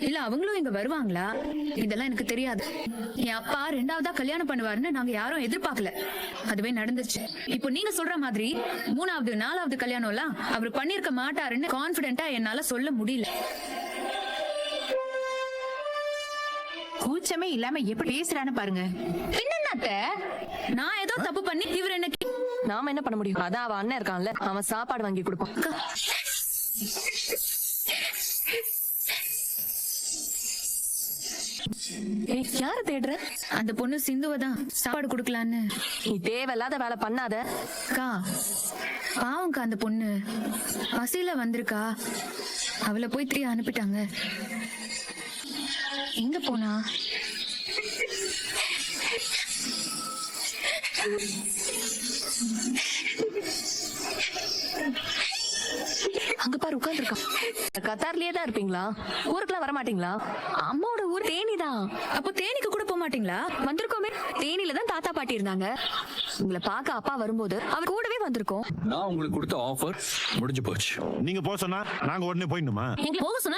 இல்ல அவங்களும் இங்க வருவாங்களா இதெல்லாம் எனக்கு தெரியாது. என் அப்பா 2வதா கல்யாணம் பண்ணுவாருன்னு நாங்க யாரும் எதிர்பார்க்கல. அதுவே நடந்துச்சு. இப்போ நீங்க சொல்ற மாதிரி 3வது 4வது கல்யாணம் எல்லாம் அவர் பண்ணிருக்க மாட்டாருன்னு கான்பிடென்ட்டா என்னால சொல்ல முடியல. கூச்சமே இல்லாம எப்படி பேசுறான்னு பாருங்க. என்னத்த நான் ஏதோ தப்பு பண்ணி இவர் என்ன நாம என்ன பண்ண முடியும்? அதான் அவன் அண்ணன் இருக்கான்ல, அவன் சாப்பாடு வாங்கி கொடுப்பான். யார தேடுற? அந்த பொண்ணு சிந்துவதான் சாப்பாடு கொடுக்கலான்னு. நீ தேவையில்லாத வேலை பண்ணாத. அக்கா பாவம்க்கா, அந்த பொண்ணு பசியில வந்திருக்கா. அவளை போய் திரும்பி அனுப்பிட்டாங்க. எங்க போனா? அங்க பாரு உட்கார்ந்துருக்கான். கத்தார்லயே தான் இருப்பீங்களா? ஊருக்குலாம் வர மாட்டீங்களா? அம்மாவோட ஊர் தேனிதான். அப்போ தேனிக்கு கூட போக மாட்டீங்களா? வந்திருக்கோமே, தேனில தான் தாத்தா பாட்டி இருந்தாங்க. உங்களை பார்க்க அப்பா வரும்போது அவர் கூடவே வந்திருக்கோம். நான் உங்களுக்கு கொடுத்த ஆஃபர் முடிஞ்சு போச்சு. நீங்க போக சொன்னா நாங்க உடனே போயிடணுமா? போக சொன்னா